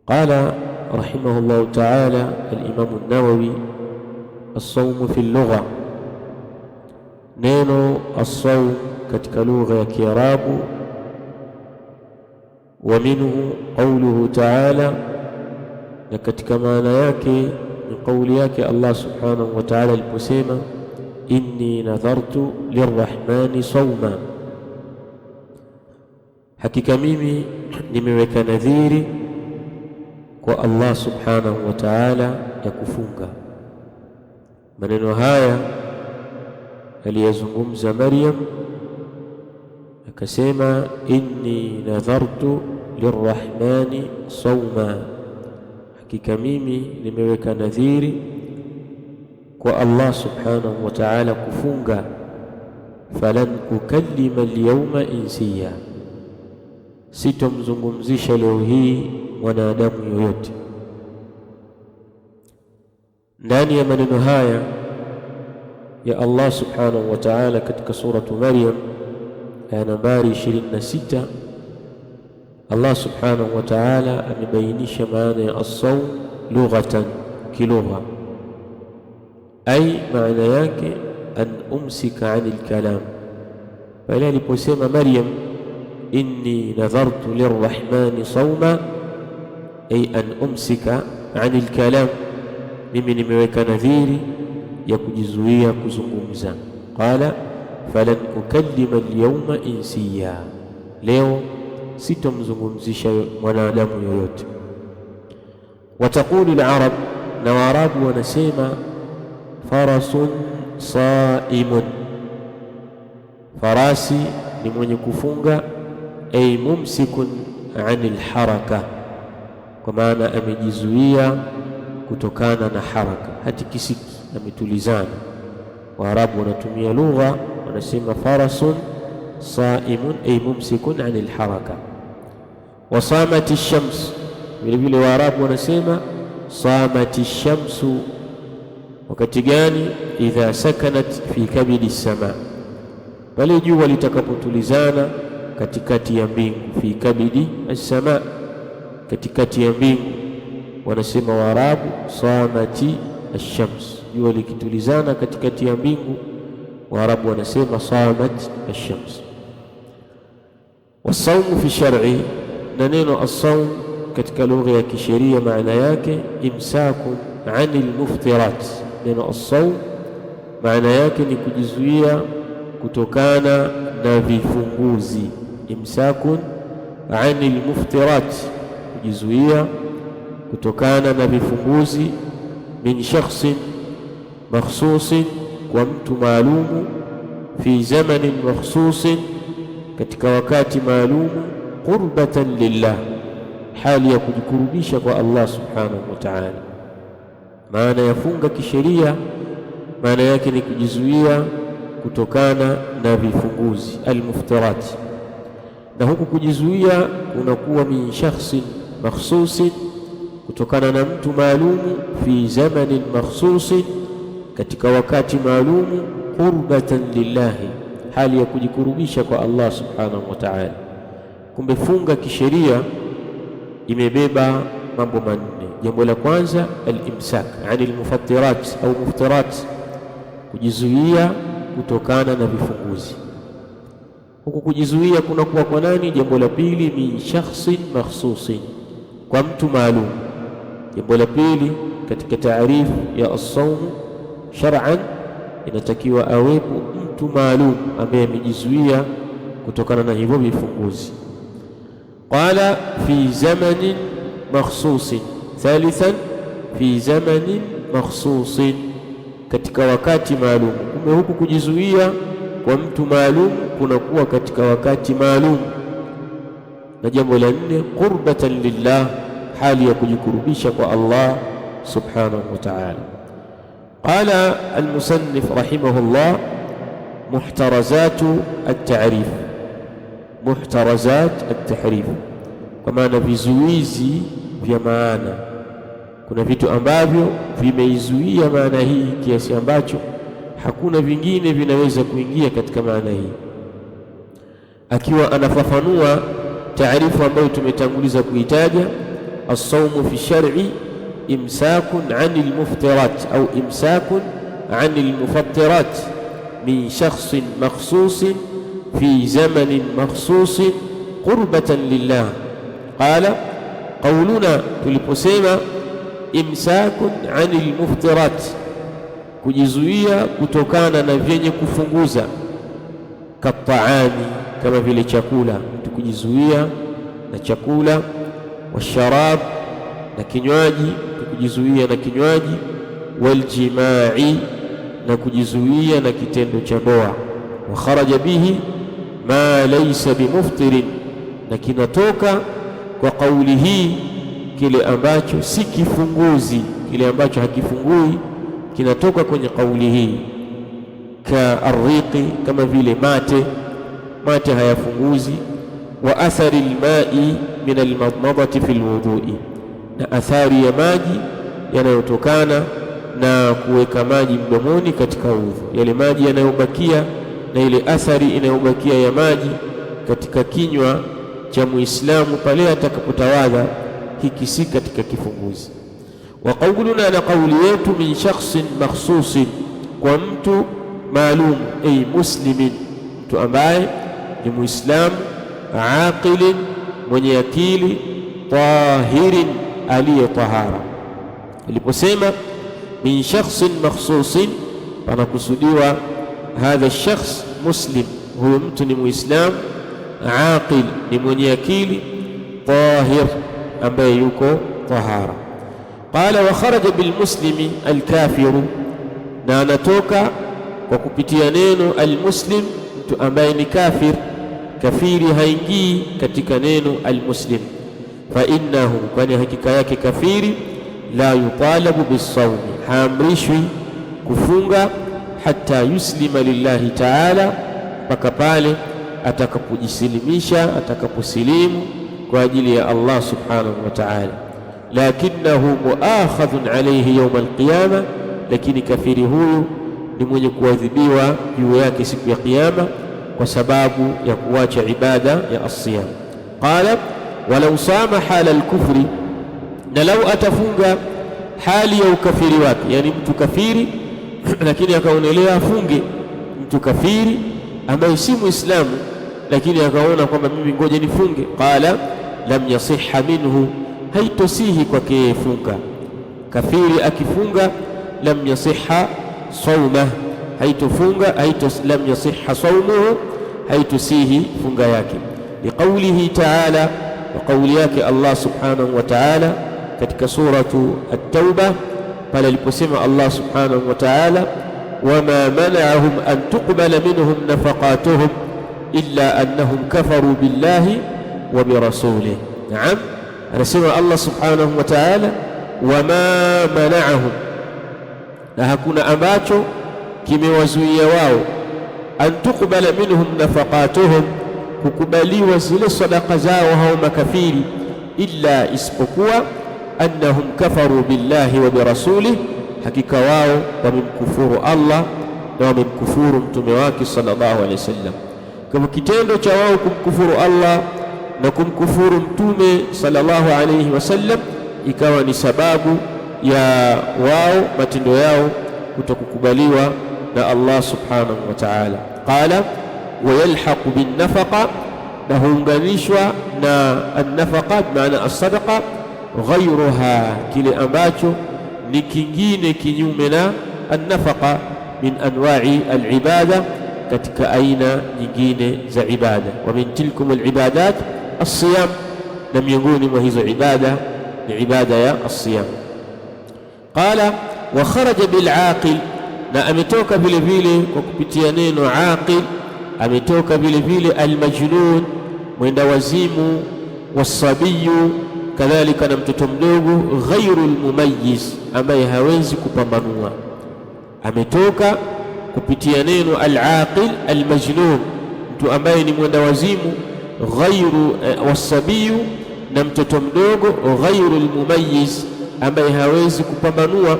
قال رحمه الله تعالى الإمام النووي: الصوم في اللغة. neno الصوم katika lugha ya Kiarabu, wa minhu qawluhu ta'ala, na katika maana yake ni kauli yake Allah subhanahu wa ta'ala aliposema: inni nadhartu lirrahmani sawma, hakika mimi nimeweka nadhiri kwa Allah subhanahu wa ta'ala ya kufunga. Maneno haya aliyazungumza Maryam, akasema inni nadhartu lirrahmani sawma, hakika mimi nimeweka nadhiri kwa Allah subhanahu wa ta'ala kufunga. Falan ukallima alyawma insiya, sitomzungumzisha leo hii mwanadamu yoyote. Ndani ya maneno haya ya Allah subhanahu wa ta'ala katika suratu Maryam aya nambari 26, Allah subhanahu wa ta'ala amebainisha maana ya as-sawm lughatan, kilugha, ay maana yake an umsika anil kalam. Pale aliposema Maryam inni nadhartu lirrahmani sawma, ay an umsika anil kalam, mimi nimeweka nadhiri ya kujizuia kuzungumza. Qala falan ukallima alyawma insiya, leo sitomzungumzisha mwanadamu yoyote. Wataqulu alarab, na Waarabu wanasema farasun saimun, farasi ni mwenye kufunga, ay mumsikun anil haraka, kwa maana amejizuia kutokana na haraka, hatikisiki, ametulizana. Waarabu wanatumia lugha, wanasema farasun saimun ay mumsikun anil haraka. Wasamati shams, vile vile Waarabu wanasema samati shamsu, wakati gani? Idha sakanat fi kabidi sama, pale jua litakapotulizana katikati ya mbingu. Fi kabidi as-sama, katikati ya mbingu. Wanasema Waarabu samati ash-shams, jua likitulizana katikati ya mbingu, Waarabu wanasema samat ash-shams. Wasawmu fi shar'i, na neno as-sawm katika lugha ya kisheria maana yake imsakun anil muftirat. Neno as-sawm maana yake ni kujizuia kutokana na vifunguzi. Imsakun anil muftirat, kujizuia kutokana na vifunguzi. Min shakhsin makhsusin, kwa mtu maalumu. Fi zamanin makhsusin, katika wakati maalumu. Qurbatan lillah, hali ya kujikurubisha kwa Allah subhanahu wa ta'ala. Maana ya funga kisheria maana yake ni kujizuia kutokana na vifunguzi almuftirat, na huku kujizuia kunakuwa min shakhsin makhsusin, kutokana na mtu maalumu. Fi zamanin makhsusin, katika wakati maalumu. Qurbatan lillahi, hali ya kujikurubisha kwa Allah subhanahu wa ta'ala. Kumbe funga kisheria imebeba mambo manne. Jambo la kwanza al-imsak anil mufattirat au muftirat, kujizuia kutokana na vifunguzi. Huku kujizuia kunakuwa kwa nani? Jambo la pili, min shakhsin makhsusin, kwa mtu maalum. Jambo la pili katika taarifu ya as-sawm shar'an, inatakiwa awepo mtu maalum ambaye amejizuia kutokana na hivyo vifunguzi. Qala fi zamanin makhsusin. Thalithan fi zamanin makhsusin, katika wakati maalum. Kumbe huku kujizuia kwa mtu maalum kunakuwa katika wakati maalum. Na jambo la nne, qurbatan lillah, hali ya kujikurubisha kwa Allah subhanahu wa ta'ala. Qala al-musannif rahimahullah: muhtarazatu at-ta'rif, muhtarazat at-tahrif, kwa maana vizuizi vya maana. Kuna vitu ambavyo vimeizuia maana hii kiasi ambacho hakuna vingine vinaweza kuingia katika maana hii. Akiwa anafafanua taarifu ambayo tumetanguliza kuitaja, as-sawmu fi shar'i imsakun 'anil muftirat au imsakun 'anil mufattirat min shakhsin makhsusin fi zamanin makhsusin qurbatan lillah. Qala qawluna, tuliposema imsakun 'anil muftirat, kujizuia kutokana na vyenye kufunguza, kataami, kama vile chakula, mtu kujizuia na chakula, washarab, na kinywaji, mtu kujizuia na kinywaji, waljimai, na kujizuia na kitendo cha ndoa, wa kharaja bihi ma laysa bimuftirin, na kinatoka kwa kauli hii kile ambacho si kifunguzi, kile ambacho hakifungui kinatoka kwenye kauli hii. Ka arriqi, kama vile mate hayafunguzi. Wa athari almai min almadmadati fi alwudui, na athari ya maji yanayotokana na kuweka maji mdomoni katika udhu, yale maji yanayobakia na ile athari inayobakia ya maji katika kinywa cha Muislamu pale atakapotawadha, hiki si katika kifunguzi. Wa qawluna, na qawli yetu, min shakhsin makhsusin, kwa mtu maalum, ay muslimin, mtu ambaye ni Muislamu, aqilin, mwenye akili, tahirin, aliye tahara. Iliposema min shakhsin makhsusin, panakusudiwa hadha shakhs muslim, huyo mtu ni Muislamu, aqil, ni mwenye akili, tahir, ambaye yuko tahara. Qala wa kharaja bilmuslimi alkafiru, na anatoka kwa kupitia neno almuslim mtu ambaye ni kafir. Kafiri haingii katika neno almuslim. Fa innahu, kwani hakika yake kafiri, la yutalabu bisawmi, haamrishwi kufunga, hata yuslima lillahi taala, mpaka pale atakapojisilimisha, atakaposilimu kwa ajili ya Allah subhanahu wa ta'ala. Lakinahu muakhadhun alayhi yawm alqiyama, lakini kafiri huyu ni mwenye kuadhibiwa juu yake siku ya Kiyama kwa sababu ya kuacha ibada ya as-siyam. Qala walau sama hala al-kufri, na lau atafunga hali ya ukafiri wake, yani mtu kafiri lakini akaonelea afunge, mtu kafiri ambaye si Muislamu lakini akaona kwamba mimi ngoja nifunge. Qala lam yasihha minhu, haitosihi kwake funga. Kafiri akifunga, lam yasihha sawmah, haitofunga, lam yasihha sawmuhu, haitosihi funga yake. Liqaulihi ta'ala, wa qauli yake Allah subhanahu wa ta'ala katika suratu at-Tauba, pale aliposema Allah subhanahu wa ta'ala, wama mana'ahum an tuqbala minhum nafaqatuhum illa annahum kafaru billahi wa birasulihi. Naam, anasema Allah subhanahu wa ta'ala, wama mana'ahum, na hakuna ambacho kimewazuia wao, an tuqbala minhum nafaqatuhum, kukubaliwa zile sadaka zao hao makafiri, illa, isipokuwa, annahum kafaru billahi wa birasulihi, hakika wao wamemkufuru Allah na wamemkufuru mtume wake sallallahu alaihi wasallam. Kwa kitendo cha wao kumkufuru Allah na kumkufuru mtume sallallahu alaihi wasallam ikawa ni sababu ya wao matendo yao kutokukubaliwa na Allah subhanahu wa ta'ala. Qala wa yalhaqu bin nafaqa, na huunganishwa na an-nafaqa, maana as-sadaqa, ghayruha, kile ambacho ni kingine kinyume na an-nafaqa, min anwa'i al-ibada, katika aina nyingine za ibada. Wa min tilkum al-ibadat as-siyam, na miongoni mwa hizo ibada ni ibada ya as-siyam. Qala wa kharaja bil aqil, na ametoka vile vile kwa kupitia neno aqil, ametoka vile vile al-majnun, mwenda wazimu, wasabiyu, kadhalika na mtoto mdogo, ghairu al-mumayyiz, ambaye hawezi kupambanua. Ametoka kupitia neno al-aqil, al-majnun, mtu ambaye ni mwenda wazimu, ghairu wasabiyu, na mtoto mdogo, ghairu al-mumayyiz, ambaye hawezi kupambanua.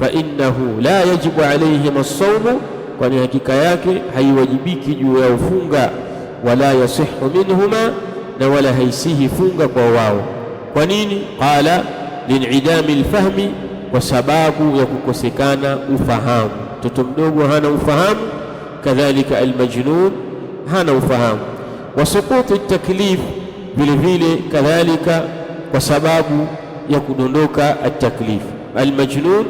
Fa innahu la yajibu alayhim as-sawm, kwani hakika yake haiwajibiki juu ya ufunga, wala yasihu minhuma, na wala haisihi funga kwa wao. Kwa nini? Qala lin'idami alfahmi, kwa sababu ya kukosekana ufahamu. Mtoto mdogo hana ufahamu, kadhalika almajnun hana ufahamu. Wa suquti at-taklif, vile vile kadhalika kwa sababu ya kudondoka at-taklif. Almajnun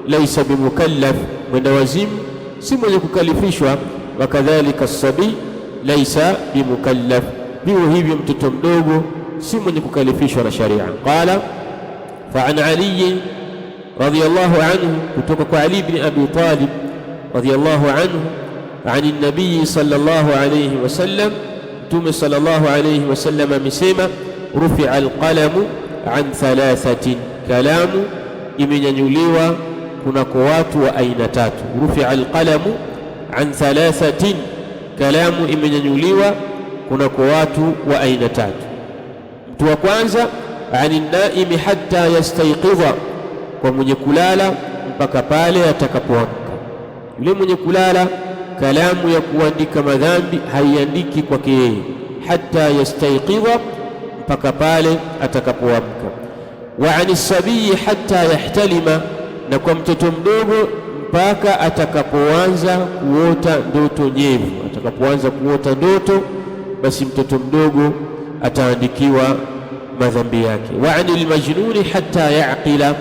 laysa bimukallaf, mwenda wazimu si mwenye kukalifishwa. Wa kadhalika as-sabi laysa bimukallaf, vivyo hivyo mtoto mdogo si mwenye kukalifishwa na sharia. Qala fa an Ali radiyallahu anhu, kutoka kwa Ali ibn Abi Talib radiyallahu anhu, عن النبي صلى الله عليه وسلم، متوم صلى الله عليه وسلم amesema رفع القلم عن ثلاثة، kalamu imenyanyuliwa kunako watu wa aina tatu. رفع القلم عن ثلاثة، kalamu imenyanyuliwa kunako watu wa aina tatu. Mtu wa kwanza عن النائم حتى يستيقظ، kwa mwenye kulala mpaka pale atakapoamka. Yule mwenye kulala kalamu ya kuandika madhambi haiandiki kwake yeye, hatta yastayqidha, mpaka pale atakapoamka. Wa anis-sabiyi hatta yahtalima, na kwa mtoto mdogo mpaka atakapoanza kuota ndoto nyevu. Atakapoanza kuota ndoto, basi mtoto mdogo ataandikiwa madhambi yake. Wa anil majnuni hatta yaqila,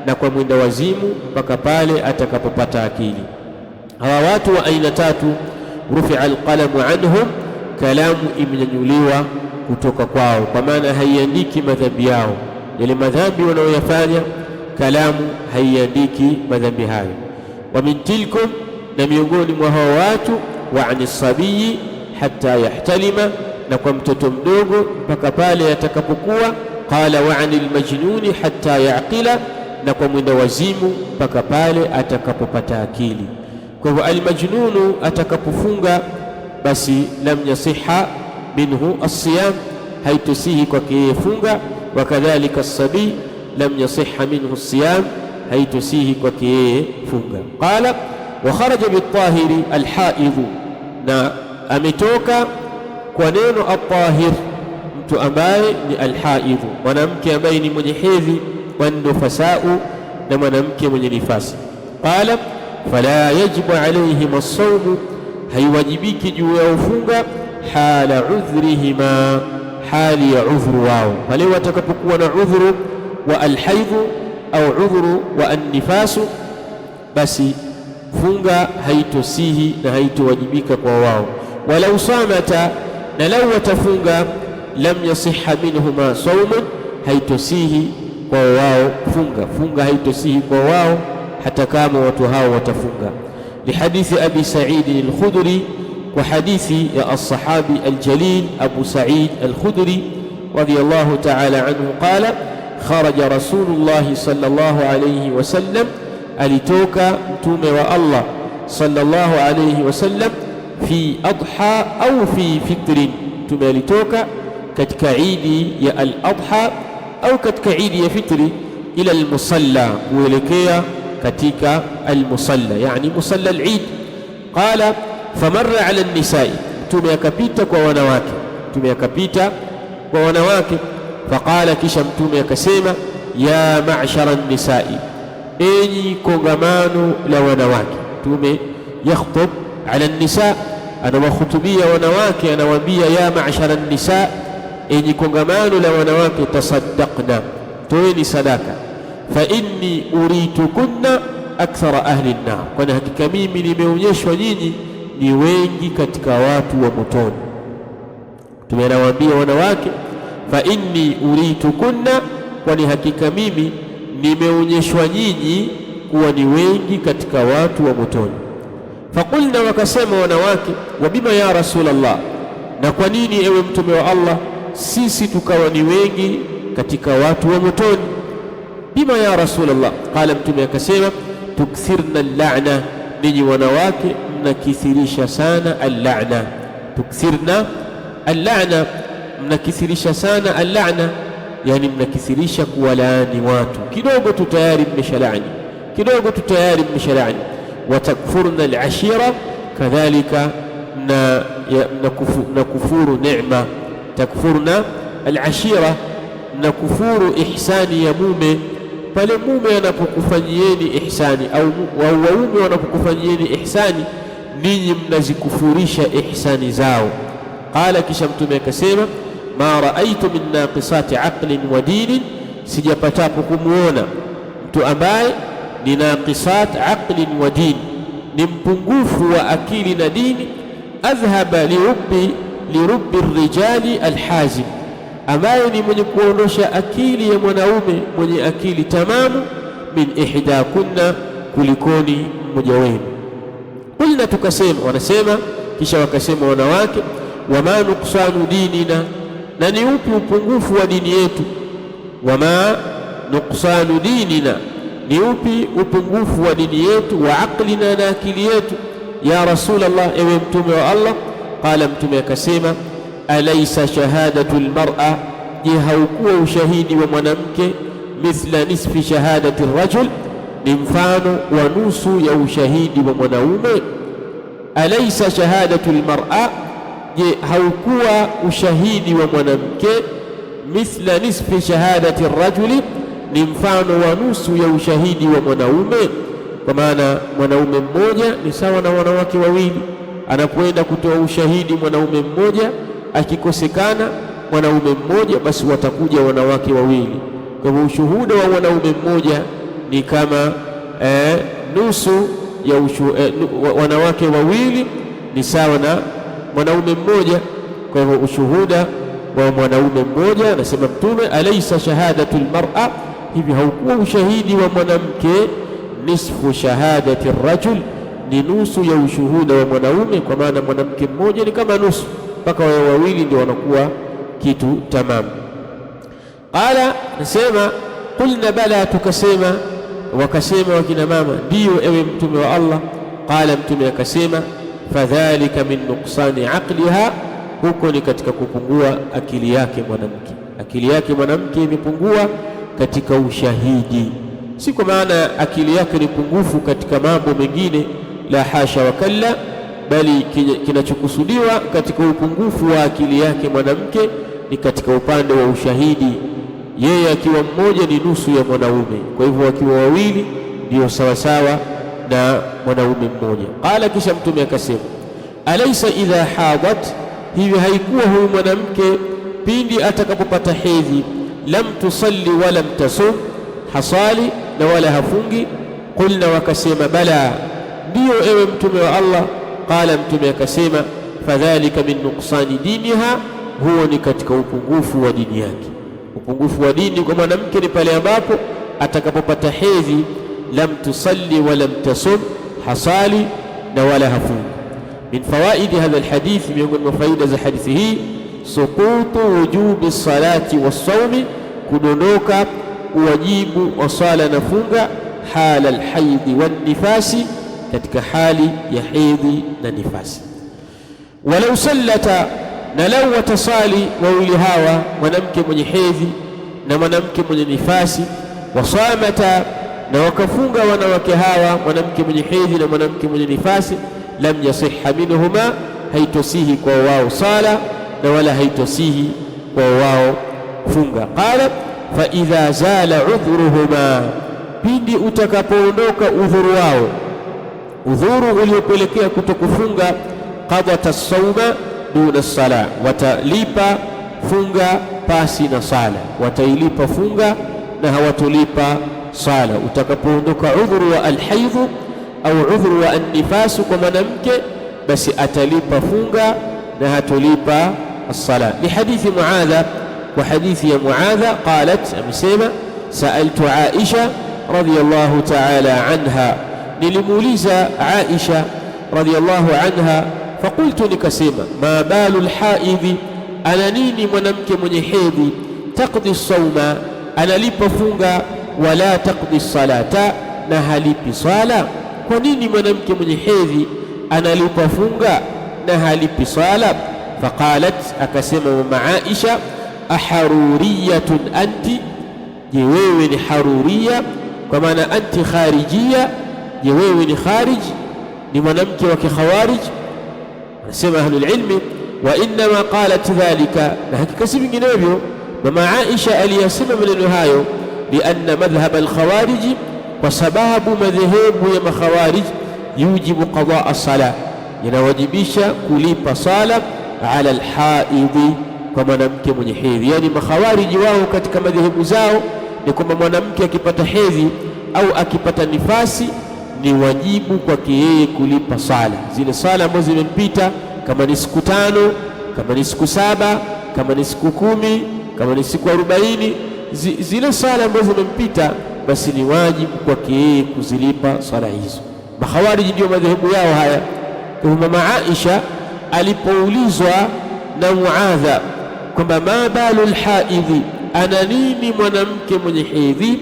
na kwa mwenda wazimu mpaka pale atakapopata akili. Hawa watu wa aina tatu, rufi'a alqalamu anhum, kalamu imenyanyuliwa kutoka kwao, kwa maana haiandiki madhambi yao. Yale madhambi wanayoyafanya kalamu haiandiki madhambi hayo. Wa min tilkum, na miongoni mwa hao watu, wa anis-sabiyi hatta yahtalima, na kwa mtoto mdogo mpaka pale atakapokuwa. Qala wa anil majnuni hatta yaqila, na kwa mwenda wazimu mpaka pale atakapopata akili. Kwa hivyo almajnunu atakapofunga, basi lam yasiha minhu as-siyam, haitusihi kwake yeye funga. Wa kadhalika as-sabi lam yasiha minhu as-siyam, haitusihi kwake yeye funga. Qala wa kharaja bit-tahiri al-haidhu, na ametoka kwa neno at-tahir mtu ambaye ni al-haidhu, mwanamke ambaye ni mwenye hedhi, wa nufasau, na mwanamke mwenye nifasi. Qala fala yajibu alayhim as-sawm, haiwajibiki juu ya ufunga, hala udhrihima, hali ya udhuru wao, pale watakapokuwa na udhuru wa alhaidhu au udhuru wa annifasu, basi funga haitosihi na haitowajibika kwa wao. Walau samata, na lau watafunga, lam yasiha minhuma sawmun, haitosihi kwa wao funga haitosihi kwa wao hata kama watu hao watafunga. Lihadithi Abi Sa'id al-Khudri, kwa hadithi ya as-sahabi al-jalil Abu Sa'id al-Khudri radiyallahu ta'ala anhu, qala kharaja Rasulullah sallallahu alayhi wasallam, alitoka mtume wa Allah sallallahu alayhi wasallam, fi adha au fi fitrin, mtume alitoka katika idi ya al-adha au katika idi ya fitri, ila al-musalla, kuelekea katika al-musalla, yani musalla al-Eid. Qala famarra ala an-nisa'i, mtume akapita kwa wanawake, faqala, kisha mtume akasema, ya ma'shara an-nisa'i, enyi kongamano la wanawake. Mtume yakhutub ala an-nisa', anawakhutubia wanawake, anawaambia ya ma'shara an-nisa', enyi kongamano la wanawake, tasaddaqna, toeni sadaka, fa inni uritukunna akthara ahli an-nar, kwani hakika mimi nimeonyeshwa nyinyi ni wengi katika watu wa motoni. Tumewaambia wanawake, fa inni uritukunna, kwani hakika mimi nimeonyeshwa nyinyi kuwa ni wengi katika watu wa motoni. Faqulna, wakasema wanawake, wa bima ya Rasulullah, na kwa nini ewe mtume wa Allah sisi tukawa ni wengi katika watu wa motoni? Bima ya Rasulullah, qala, mtume akasema, tukthirna al-la'na, ninyi wanawake mnakithirisha sana al-la'na. Tukthirna al-la'na, mnakithirisha sana al-la'na, yani mnakithirisha kuwalaani watu. Kidogo tu tayari mmeshalani. Wa takfurna al-ashira, kadhalika mnakufuru neema. Takfurna al-ashira, mnakufuru ihsani ya mume pale mume anapokufanyieni ihsani au waume wanapokufanyieni ihsani, ninyi mnazikufurisha ihsani zao. Qala, kisha Mtume akasema, ma raaitu min naqisati aqlin wa dinin, sijapatapo kumuona mtu ambaye ni naqisat aqlin wa din, ni mpungufu wa akili na dini, adhhaba lirubbi rijali alhazim, ambaye ni mwenye kuondosha akili ya mwanaume mwenye akili tamamu, min ihda kunna, kulikoni mmoja wenu. Kulna, tukasema, wanasema kisha wakasema wanawake, wama nuqsanu dinina, na ni upi upungufu wa dini yetu? Wama nuqsanu dinina, ni upi upungufu wa dini yetu? Wa aqlina, na akili yetu. Ya Rasulullah, ewe Mtume wa Allah. Qala, Mtume akasema, alaysa shahadatu almar'a, je, haukuwa ushahidi wa mwanamke mithla nisfi shahadati rajul, ni mfano wa nusu ya ushahidi wa mwanaume? Alaysa shahadatu almar'a, je, haukuwa ushahidi wa mwanamke mithla nisfi shahadati rajuli, ni mfano wa nusu ya ushahidi wa mwanaume? Kwa maana mwanaume mmoja ni sawa na wanawake wawili. Anapoenda kutoa ushahidi mwanaume mmoja, akikosekana mwanaume mmoja, basi watakuja wanawake wawili. Kwa hivyo ushuhuda wa mwanaume mmoja ni kama nusu ya wanawake wawili ni sawa na mwanaume mmoja. Kwa hivyo ushuhuda wa mwanaume mmoja, anasema Mtume, alaysa shahadatu almar'a, hivi haukuwa ushahidi wa mwanamke nisfu shahadati rajul, ni nusu ya ushuhuda wa mwanaume. Kwa maana mwanamke mmoja ni kama nusu, mpaka wao wawili ndio wanakuwa kitu tamamu. Qala, nasema qulna bala, tukasema, wakasema wakina mama, ndiyo ewe Mtume wa Allah. Qala, Mtume akasema, fadhalika min nuqsani aqliha, huko ni katika kupungua akili yake mwanamke. Akili yake mwanamke imepungua katika ushahidi, si kwa maana akili yake ni pungufu katika mambo mengine, la hasha wa kalla, bali kinachokusudiwa katika upungufu wa akili yake mwanamke ni katika upande wa ushahidi. Yeye akiwa mmoja ni nusu ya mwanaume, kwa hivyo akiwa wawili ndio sawasawa na mwanaume mmoja. Qala, kisha Mtume akasema, alaysa idha hadat, hivi haikuwa huyu mwanamke pindi atakapopata hedhi, lam tusalli wa lam tasum, hasali na wala hafungi? Qulna, wakasema, bala, ndiyo ewe Mtume wa Allah. Qala, Mtume akasema, fadhalika min nuqsani diniha, huo ni katika upungufu wa dini yake. Upungufu wa dini kwa mwanamke ni pale ambapo atakapopata hedhi, lam tusalli wa lam tasum, hasali na wala hafungi. Min fawaidi hadha alhadith, miongoni mwa faida za hadithi hii, suqutu wujubi salati wassawmi, kudondoka uwajibu wa sala na funga, hala alhaidhi wan nifasi, katika hali ya hedhi na nifasi. Walau sallata, na lau watasali wawili hawa, mwanamke mwenye hedhi na mwanamke mwenye nifasi, wasamata, na wakafunga wanawake hawa, mwanamke mwenye hedhi na mwanamke mwenye nifasi, lam yasihha minhuma, haitosihi kwa wao sala na wala haitosihi kwa wao funga. Qala, fa idha zala udhruhuma, pindi utakapoondoka udhuru wao, udhuru uliopelekea kutokufunga, qadat as-sawma duna as-sala, watalipa funga pasi na sala, watailipa funga na hawatolipa sala. Utakapoondoka udhuru wa alhaidhu au udhuru wa annifasu kwa mwanamke, basi atalipa funga na hatolipa as-sala. Li hadithi Muadha, kwa hadithi ya Muadha, qalat, amesema, sa'altu Aisha radhiyallahu ta'ala anha, nilimuuliza Aisha radhiyallahu anha, faqultu, nikasema, ma balu alhaidhi, ana nini mwanamke mwenye hedhi, taqdi as-sawma, analipa funga, wala taqdi as-salata, na halipi sala? Kwa nini mwanamke mwenye hedhi analipa funga na halipi sala? Faqalat, akasema mama Aisha, aharuriyatun anti, je wewe ni haruriya? Kwa maana anti kharijia, je wewe ni kharij, ni mwanamke wa kikhawarij? Anasema ahlul ilmi, wa innama qalat dhalika, na hakika si vinginevyo, Mama Aisha aliyasema maneno hayo lianna madhhab al-khawarij, kwa sababu madhehebu ya makhawarij yujibu qadaa as-sala, yanawajibisha kulipa sala ala al-haidhi, kwa mwanamke mwenye hedhi. Yani makhawariji wao katika madhehebu zao ni kwamba mwanamke akipata hedhi au akipata nifasi ni wajibu kwake yeye kulipa sala, zile sala ambazo zimempita, kama ni siku 5, kama ni siku 7, kama ni siku 10, kama ni siku 40, zile sala ambazo zimempita basi ni wajibu kwake yeye kuzilipa sala hizo. Makhawariji ndio madhehebu yao haya. Kwa mama Aisha alipoulizwa na Muadha kwamba ma balu alhaidhi, ana nini mwanamke mwenye hedhi,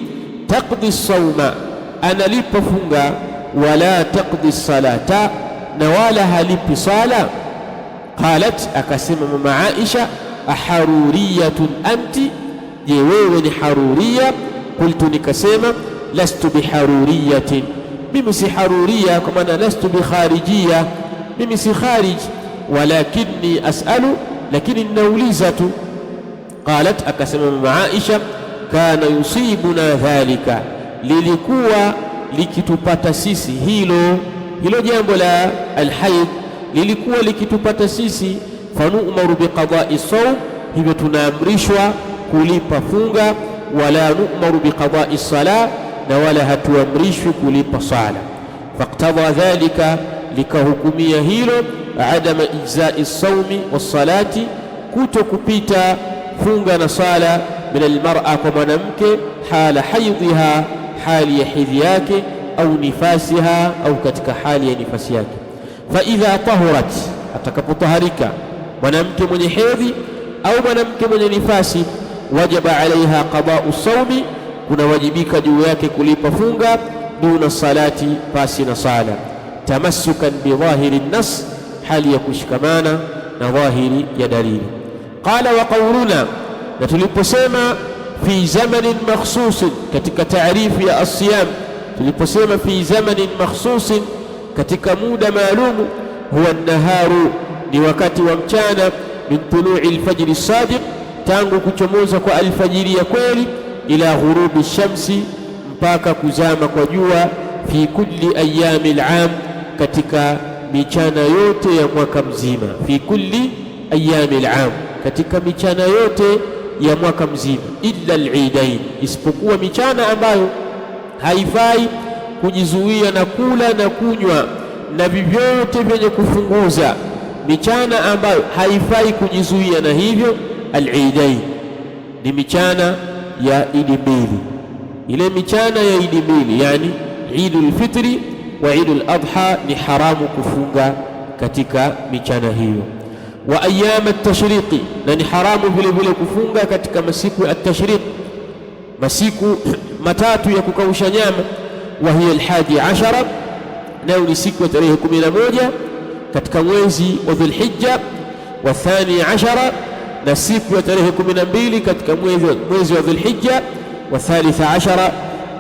taqdi sawma, analipa funga, wala taqdi salata, na wala halipi sala. Qalat, akasema mama Aisha, aharuriyatun anti, je wewe ni haruriya? Qultu, nikasema lastu biharuriyatin, mimi si haruriya, kwa maana lastu bikharijia, mimi si kharij, walakinni as'alu, lakini ninauliza tu. Qalat, akasema mama Aisha, kana yusibuna dhalika, lilikuwa likitupata sisi hilo jambo la alhaid, lilikuwa likitupata sisi, fanu'maru biqada'i sawm, hivyo tunaamrishwa kulipa funga, wala nu'maru biqada'i salah, na wala hatuamrishwi kulipa sala. Faqtadha dhalika, likahukumia hilo, adama ijza'i sawmi wassalati, kuto kupita funga na sala, min almar'a, kwa mwanamke, hala haidhiha, hali ya hedhi yake, au nifasiha, au katika hali ya nifasi yake. Fa idha tahurat, atakapotaharika mwanamke mwenye hedhi au mwanamke mwenye nifasi, wajaba alaiha qada'u sawmi, kuna wajibika juu yake kulipa funga, duna salati, pasi na sala, tamassukan bidhahiri nas, hali ya kushikamana na dhahiri ya dalili. Qala wa qawluna, na tuliposema fi zamanin makhsusin, katika taarifu ya as-siyam, tuliposema fi zamanin makhsusin, katika muda maalumu, huwa an-naharu, ni wakati wa mchana, min tulu'i al-fajr as-sadiq, tangu kuchomoza kwa alfajiri ya kweli, ila ghurubi shamsi, mpaka kuzama kwa jua, fi kulli ayami al-am, katika michana yote ya mwaka mzima, fi kulli ayami al-am, katika michana yote ya mwaka mzima, illa al-eidain, isipokuwa michana ambayo haifai kujizuia na kula na kunywa na vyovyote vyenye kufunguza, michana ambayo haifai kujizuia na hivyo. Al-eidain ni michana ya idi mbili, ile michana ya idi mbili, yani Eidul Fitri wa Eidul Adha, ni haramu kufunga katika michana hiyo. Wa ayyam at-tashriqi, na ni haramu vile vile kufunga katika masiku ya at-tashriq, masiku matatu ya kukausha nyama. Wa hiya al-11, nayo ni siku ya tarehe 11 katika mwezi wa Dhulhijja, wa thani 10, na siku ya tarehe 12 katika mwezi wa Dhulhijja, wa thalitha 10,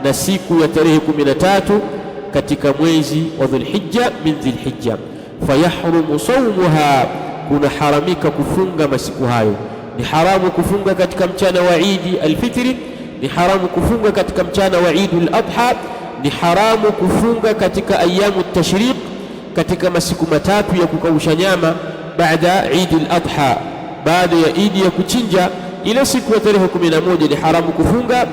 na siku ya tarehe 13 katika mwezi wa Dhulhijja, min Dhulhijja. Fayahrumu sawmuha, kuna haramika kufunga masiku hayo. Ni haramu kufunga katika mchana wa Idi al-Fitri, ni haramu kufunga katika mchana wa Idul Adha, ni haramu kufunga katika ayamu tashriq, katika masiku matatu ya kukausha nyama baada Idul Adha, baada ya idi ya kuchinja. Ile siku ya tarehe 11 ni haramu kufunga,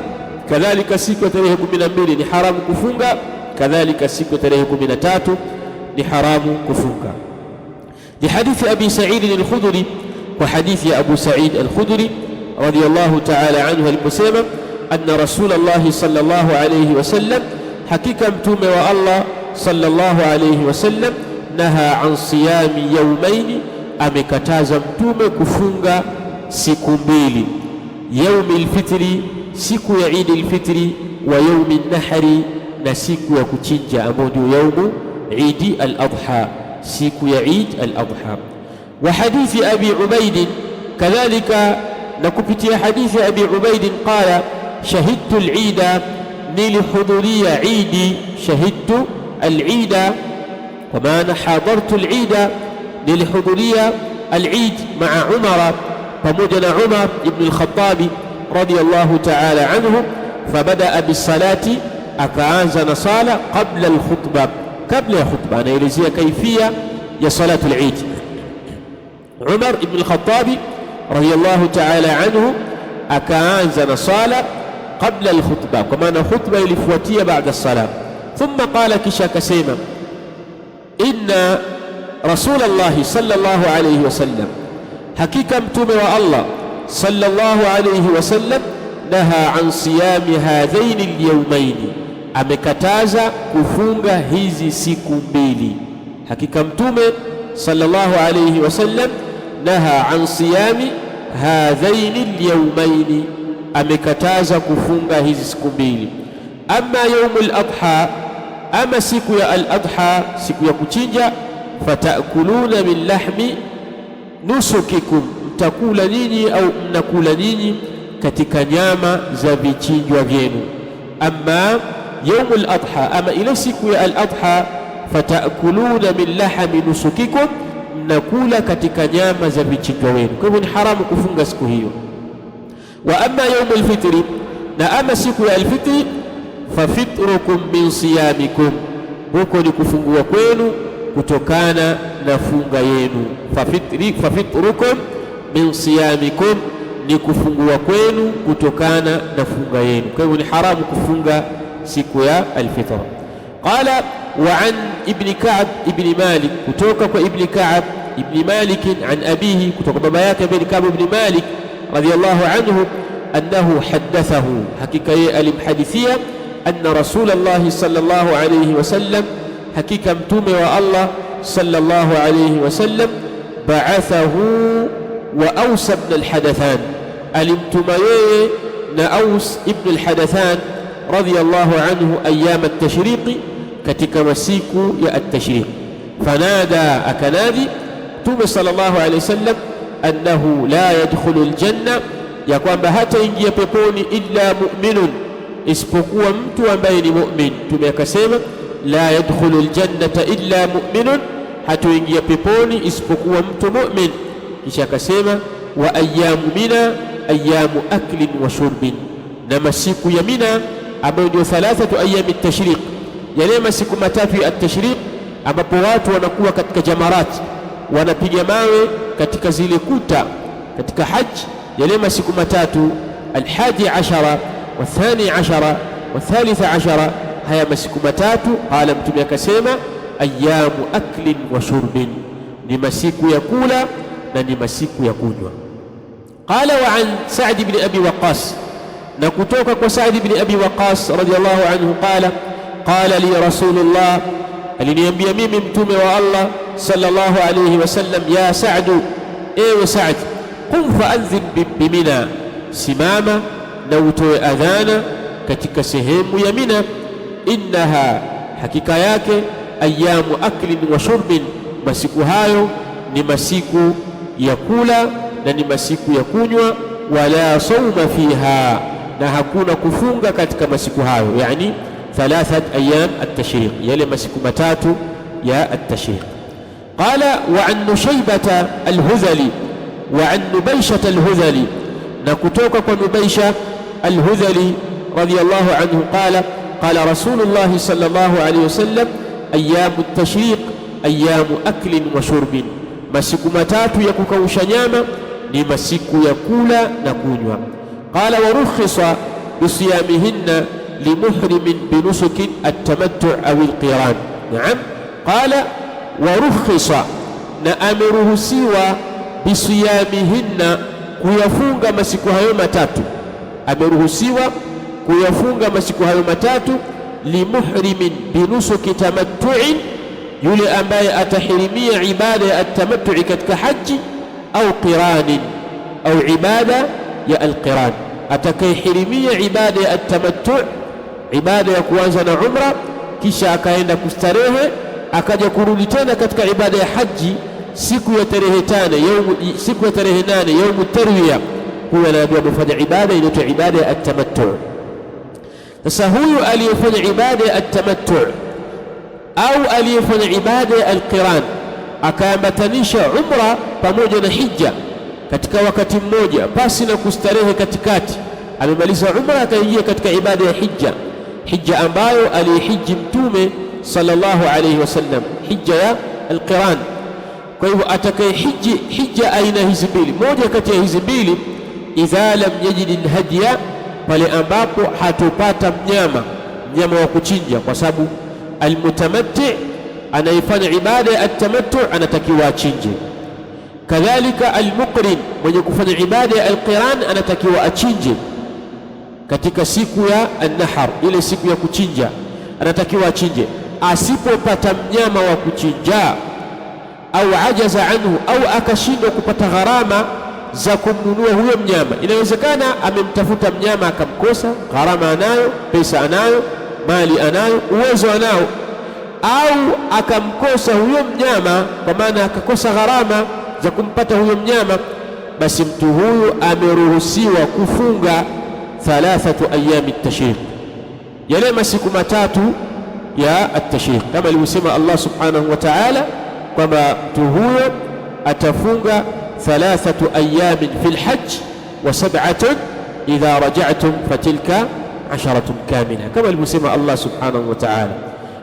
kadhalika siku ya tarehe 12 ni haramu kufunga, kadhalika siku ya tarehe 13 ni haramu kufunga. لحديث أبي سعيد الخدري، وحديث أبو سعيد الخدري رضي الله تعالى عنه المسلم، أن رسول الله صلى الله عليه وسلم، حقيقة متوم والله صلى الله عليه وسلم، نهى عن صيام يومين، أمكتاز متوم كفunga siku mbili، يوم الفطر، siku ya Eid al-Fitri, wa يوم النحر، na siku ya kuchinja ambayo ndio يوم Eid al-Adha، siku ya Eid al-Adha. Wa hadithi Abi Ubaid, kadhalika na kupitia hadithi Abi Ubaid, qala shahidtu al-Eid, nilihudhuria Eid, shahidtu al-Eid, kwa maana hadartu al-Eid, nilihudhuria al-Eid ma'a Umar, pamoja na Umar ibn al-Khattab radiyallahu ta'ala anhu. Fabadaa bisalati, akaanza na sala qabla al-khutbah, kabla ya khutba. Anaelezea kaifia ya salatu al-Eid. Umar ibn al-Khattab radiyallahu ta'ala anhu akaanza na sala qabla al-khutbah, kwa maana khutba ilifuatia baada as-salam. Thumma qala, kisha akasema, inna Rasulullah sallallahu alayhi wasallam, hakika mtume wa Allah sallallahu alayhi wasallam, naha an siyami hadhaini al-yawmaini, amekataza kufunga hizi siku mbili. Hakika mtume sallallahu alayhi wasallam, naha an siyami hadhaini al-yawmaini, amekataza kufunga hizi siku mbili. Amma yaumul adha, ama siku ya al-adha, siku ya kuchinja, fatakuluna min lahmi nusukikum, mtakula nyinyi au mnakula nyinyi katika nyama za vichinjwa vyenu. Amma yaumul adha, ama ile siku ya al-adha, fatakuluna min lahmi nusukikum, mnakula katika nyama za vichinjwa vyenu. Kwa hivyo ni haramu kufunga siku hiyo. Wa amma yaumul fitri, na ama siku ya al-fitri, fafitrukum min siyamikum, huko ni kufungua kwenu kutokana na funga yenu. Fafitrukum min siyamikum, ni kufungua kwenu kutokana na funga yenu. Kwa hivyo ni haramu kufunga siku ya al-fitr. Qala wa an ibn Ka'b ibn Malik, kutoka kwa ibn Ka'b ibn Malik an abihi, kutoka baba yake ibn Ka'b ibn Malik radiyallahu anhu, annahu haddathahu, hakika yeye alimhadithia, anna Rasulullah sallallahu alayhi wasallam, hakika mtume wa Allah sallallahu alayhi wasallam, ba'athahu wa Aws ibn al-Hadathan, alimtuma yeye na Aws ibn al-Hadathan radiyallahu anhu ayyam at-tashriq, katika masiku ya at-tashriq. Fanada, akanadi mtume sallallahu alayhi wasallam, annahu la yadkhulu al-janna, ya kwamba hata ingia peponi illa mu'minun, isipokuwa mtu ambaye ni mu'min. Mtume akasema la yadkhulu aljannata illa mu'minun, hatoingia peponi isipokuwa mtu mu'min. Kisha akasema wa ayyamu mina ayyamu aklin wa shurbin, na masiku ya Mina ambayo ndio thalathatu ayyami at-tashriq, yale masiku matatu ya at-tashriq ambapo watu wanakuwa katika jamarat, wanapiga mawe katika zile kuta katika haji. Yale masiku matatu, al-hadi ashara wathani ashara wathalitha ashara, haya masiku matatu, qala mtume akasema ayyamu aklin wa shurbin, ni masiku ya kula na ni masiku ya kunywa. Qala wa an Sa'd ibn Abi Waqqas, na kutoka kwa Sa'd ibn Abi Waqqas radiyallahu anhu, qala li Rasulullah, aliniambia mimi mtume wa Allah sallallahu alayhi wasallam, ya Sa'd, ewe Sa'd, qum fa'adhin bimina, simama na utoe adhana katika sehemu ya Mina. Innaha, hakika yake, ayyamu aklin wa shurbin, masiku hayo ni masiku ya kula na ni masiku ya kunywa. Wala sawma fiha, na hakuna kufunga katika masiku hayo, yani thalathat ayyam at-tashriq, yale masiku matatu ya at-tashriq. Qala wa an Nushaybata al-Hudhali wa an Nubayshata al-Hudhali, na kutoka kwa Nubaysha al-Hudhali radiyallahu anhu, qala Rasulullah sallallahu alayhi wasallam, ayyamu at-tashriq ayyamu aklin wa shurbin, masiku matatu ya kukausha nyama ni masiku ya kula na kunywa. Qala wa rukhisa bisiyamihinna limuhrimin binusukin at-tamattu' aw al-qiran. Naam, qala wa rukhisa, na ameruhusiwa bisiyamihinna, kuyafunga masiku hayo matatu, ameruhusiwa kuyafunga masiku hayo matatu, limuhrimin binusuki tamattu'in, yule ambaye atahirimia ibada ya at-tamattu'i katika haji, au qiranin, au ibada ya al-qiran, atakayehirimia ibada ya at-tamattu', ibada ya kuanza na umra kisha akaenda kustarehe, akaja kurudi tena katika ibada ya haji siku ya tarehe 8, siku ya tarehe 8 yaumu tarwiya, huyo anaambiwa amefanya ibada inaitwa ibada ya at-tamattu'. Sasa huyu aliyefanya ibada ya at-tamattu' au aliyefanya ibada ya al-qiran, akaambatanisha umra pamoja na hija, katika wakati mmoja pasi na kustarehe katikati, amemaliza umra akaingia katika ibada ya hija ambayo alihiji Mtume sallallahu alayhi wasallam, hija ya alqiran. Kwa hivyo atakaye hija aina hizi mbili, moja kati ya hizi mbili, idha lam yajid alhadiya, pale ambapo hatupata mnyama wa kuchinja, kwa sababu almutamatti anayefanya ibada ya atamattu anatakiwa achinje. Kadhalika almuqrin, mwenye kufanya ibada ya alqiran anatakiwa achinje katika siku ya an-nahar, ile siku ya kuchinja anatakiwa achinje. Asipopata mnyama wa kuchinja au ajaza anhu, au akashindwa kupata gharama za kumnunua huyo mnyama, inawezekana amemtafuta mnyama akamkosa, gharama anayo, pesa anayo, mali anayo, uwezo anao, au akamkosa huyo mnyama, kwa maana akakosa gharama za kumpata huyo mnyama, basi mtu huyu ameruhusiwa kufunga 3 ayami at-tashriq, yale masiku matatu ya at-tashriq, kama alivyosema Allah subhanahu wa ta'ala kwamba mtu huyo atafunga 3 ayamin fil hajj wa 7 idha raja'tum fatilka 10 kamila, kama alivyosema Allah subhanahu wa ta'ala.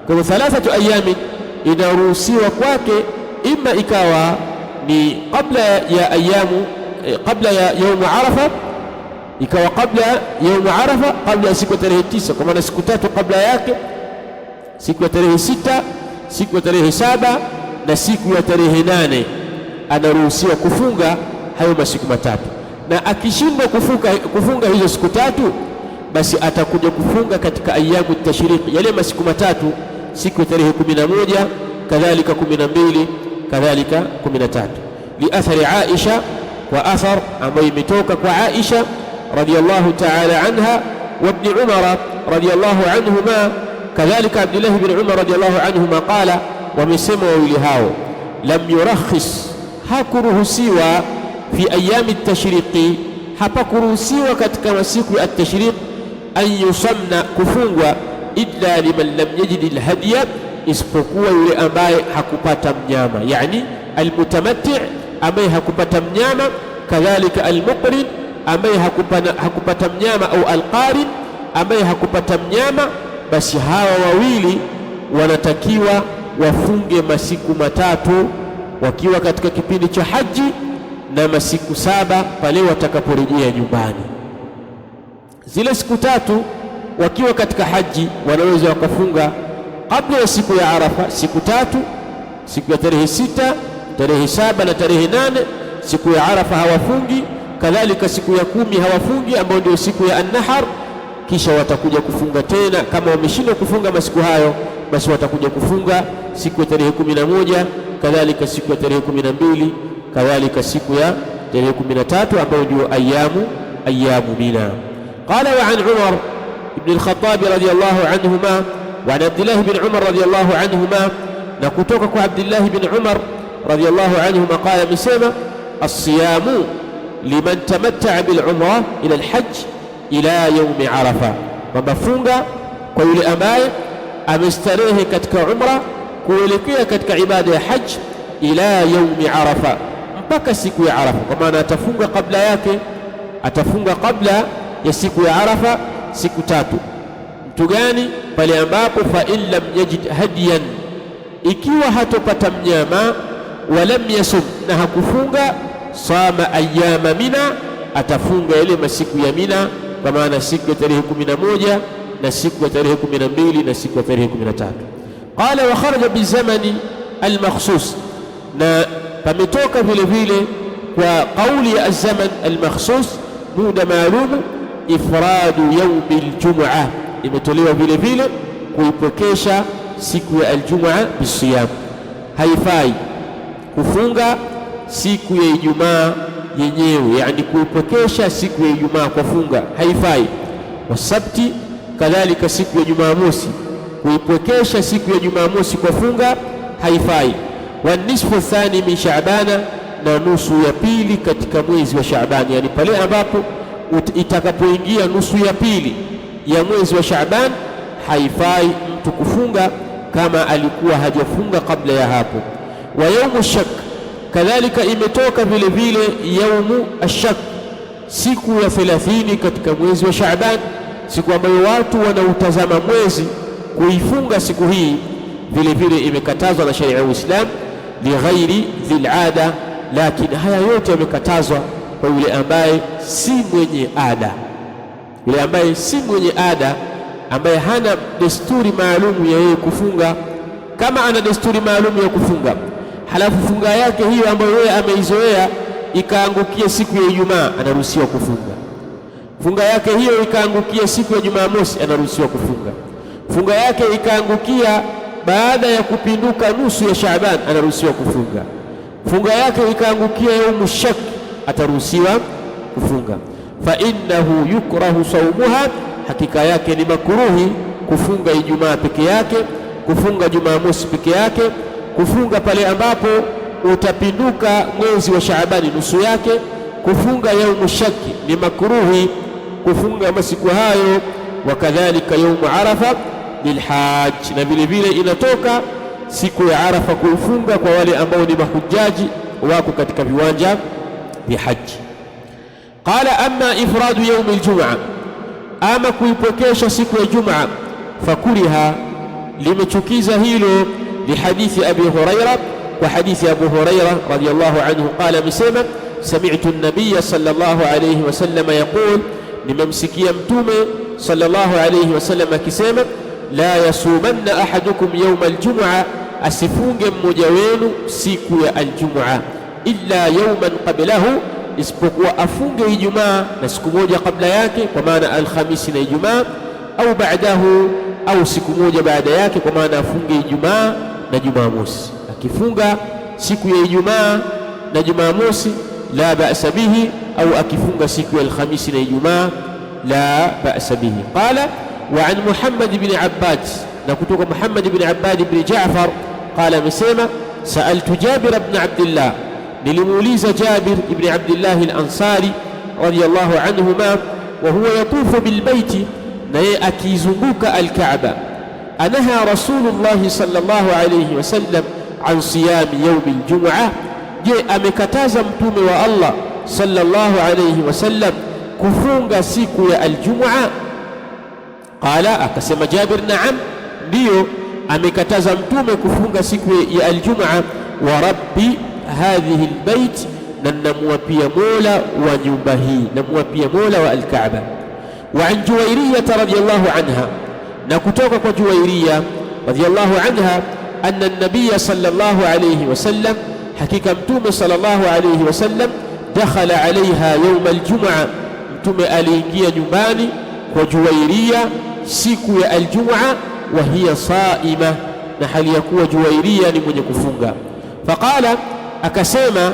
Kwa 3 ayamin inaruhusiwa kwake, ima ikawa ni kabla ya yaumu Arafa, ikawa kabla yaumu Arafa, kabla ya siku ya tarehe 9, kwa maana siku 3 kabla yake, siku ya tarehe 6, siku ya tarehe 7 na siku ya tarehe 8, anaruhusiwa kufunga hayo masiku matatu. Na akishindwa kufunga hizo siku 3, basi atakuja kufunga katika ayamu tashriq, yale masiku matatu, siku ya tarehe 11, kadhalika 12, kadhalika 13, liathari Aisha, wa athar ambayo imetoka kwa Aisha radiyallahu ta'ala anha wa ibn Umar radiyallahu anhuma, kadhalika Abdullah ibn Umar radiyallahu anhuma qala, wamesema wawili hao, lam yurakhis, hakuruhusiwa fi ayami at-tashriqi, hapakuruhusiwa katika masiku ya at-tashriq, an yusamna, kufungwa, illa liman lam yajid al-hadiya, isipokuwa yule ambaye hakupata mnyama, yani almutamatti ambaye hakupata mnyama, kadhalika almuqrin ambaye hakupata mnyama, au alqarin ambaye hakupata mnyama. Basi hawa wawili wanatakiwa wafunge masiku matatu wakiwa katika kipindi cha haji, na masiku 7 pale watakaporejea nyumbani. Zile siku 3 wakiwa katika haji wanaweza wakafunga kabla ya siku ya Arafa, siku 3, siku ya tarehe 6, tarehe 7 na tarehe 8. Siku ya Arafa hawafungi, kadhalika siku ya 10 hawafungi, ambayo ndio siku ya an-nahar. Kisha watakuja kufunga tena, kama wameshindwa kufunga masiku hayo, basi watakuja kufunga siku ya tarehe 11, kadhalika siku ya tarehe 12, kadhalika siku ya tarehe 13, ambayo ndio ayamu Mina. Qala wa an Umar ibn al-Khattab radiyallahu anhuma wa an Abdullah ibn Umar radiyallahu anhuma, na kutoka kwa Abdullah ibn Umar radiyallahu anhuma qala, amesema as-siyamu liman tamatta'a bil umra ila al-hajj ila yaumi Arafa, kwamba funga kwa yule ambaye amestarehe katika umra kuelekea katika ibada ya hajj, ila yaumi Arafa, mpaka siku ya Arafa. Kwa maana atafunga kabla yake, atafunga kabla ya siku ya Arafa siku 3. Mtu gani? Pale ambapo fa in lam yajid hadiyan, ikiwa hatopata mnyama, walam yasum, na hakufunga, sama ayyama Mina, atafunga ile masiku ya Mina, kwa maana siku ya tarehe 11 na siku ya tarehe 12 na siku ya tarehe 13. Qala wa kharaja bizamani almakhsus, na pametoka vile vile kwa kauli ya zaman almakhsus, muda maalum, ifradu yaumi aljum'a, imetolewa vile vile kuipokesha siku ya aljum'a bisiyam. Haifai kufunga siku ya Ijumaa yenyewe, yani kuipokesha siku ya Ijumaa kwa funga, haifai. Wasabti, kadhalika siku ya Jumamosi, kuipokesha siku ya Jumamosi kwa funga, haifai. Wa nisfu thani min Shaabana, na nusu ya pili katika mwezi wa Shaaban, yani pale ambapo itakapoingia nusu ya pili ya mwezi wa Shaaban, haifai mtu kufunga kama alikuwa hajafunga kabla ya hapo. Wa yaumu shak, Kadhalika imetoka vile vile yaumu ashak, siku ya 30 katika mwezi wa Shaaban, siku ambayo watu wanautazama mwezi. Kuifunga siku hii vile vile imekatazwa na sharia ya Uislamu, lighairi dhil ada, lakini haya yote yamekatazwa kwa yule ambaye si mwenye ada. Yule ambaye si mwenye ada, ambaye hana desturi maalumu ya yeye kufunga. Kama ana desturi maalumu ya kufunga, halafu funga yake hiyo ambayo yeye ameizoea ikaangukia siku ya Ijumaa, anaruhusiwa kufunga. Funga yake hiyo ikaangukia siku ya Jumamosi, anaruhusiwa kufunga. Funga yake ikaangukia baada ya kupinduka nusu ya Shaaban, anaruhusiwa kufunga. Funga yake ikaangukia yaumu shak, ataruhusiwa kufunga. Fa innahu yukrahu saumuha, hakika yake ni makruhi kufunga Ijumaa peke yake, kufunga Jumamosi peke yake, kufunga pale ambapo utapinduka mwezi wa Shaabani nusu yake, kufunga yaumu shaki ni makruhi kufunga masiku hayo. Wakadhalika yaumu Arafa lilhaj, na vile vile inatoka siku ya Arafa kuifunga kwa wale ambao ni mahujaji wako katika viwanja vya haji. Qala amma ifradu yaumi aljum'a, ama kuipokesha siku ya Jumaa, fakuriha, limechukiza hilo, lihadithi Abi Huraira, wa hadithi Abu Huraira radiyallahu anhu qala, amesema sami'tu an-nabiy sallallahu alayhi wasallam yaqul, nimemsikia mtume sallallahu alayhi wasallam akisema, la yasumanna ahadukum yawma aljum'a, asifunge mmoja wenu siku ya aljum'a, illa yawman qablahu, isipokuwa afunge Ijumaa na siku moja kabla yake, kwa maana alhamisi na Ijumaa, au ba'dahu, au siku moja baada yake, kwa maana afunge Ijumaa na Jumamosi. Akifunga siku ya Ijumaa na Jumamosi la ba'sa bihi, au akifunga siku ya alhamisi na Ijumaa la ba'sa bihi. Qala wa an Muhammad ibn Abbad, na kutoka Muhammad ibn Abbad ibn Ja'far qala, amesema sa'altu Jabir ibn Abdullah, nilimuuliza Jabir ibn Abdullah al-Ansari radiyallahu anhuma, wa huwa yatufu bilbaiti, na yeye akizunguka al-Kaaba, anaha Rasulullah sallallahu alayhi wasallam an siyami yaumi aljum'a, je, amekataza mtume wa Allah sallallahu alayhi wasallam kufunga siku ya aljum'a? Qala, akasema Jabir, naam, ndiyo, amekataza mtume kufunga siku ya aljum'a. Wa rabbi hadhihi albayt, na namwapia mola wa nyumba hii, namwapia mola wa alkaaba. Wa an Juwairiyya radiyallahu anha, na kutoka kwa Juwairiyya radiyallahu anha, anna an-nabiy sallallahu alayhi wasallam, hakika mtume sallallahu alayhi wasallam, dakhala alayha yawm aljum'a, mtume aliingia nyumbani kwa Juwairiyya siku ya aljum'a, wa hiya saima, na hali ya kuwa Juwairiyya ni mwenye kufunga. Faqala, akasema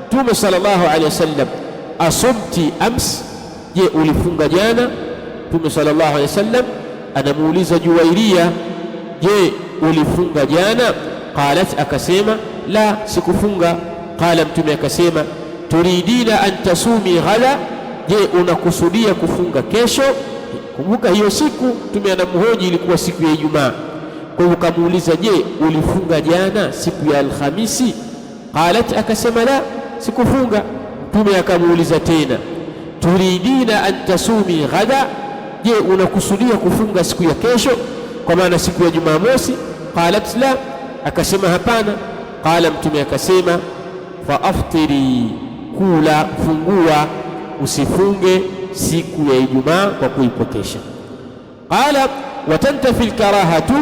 mtume sallallahu alayhi wasallam, asumti ams, je, ulifunga jana? Mtume sallallahu alayhi wasallam anamuuliza Juwairiyya, je, ulifunga jana? Qalat, akasema la, sikufunga. Qala, mtume akasema, turidina an tasumi ghada, je, unakusudia kufunga kesho? Kumbuka hiyo siku mtume anamhoji ilikuwa siku ya Ijumaa, kwa hivyo kamuuliza, je, ulifunga jana siku ya Alhamisi? Qalat, akasema la, sikufunga. Mtume akamuuliza tena, turidina an tasumi ghada, je, unakusudia kufunga siku ya kesho, kwa maana siku ya Jumamosi? Qalat la, akasema hapana. Qala, mtume akasema, fa aftiri, kula, fungua, usifunge siku ya Ijumaa kwa kuipokesha. Qala, watantafi alkarahatu,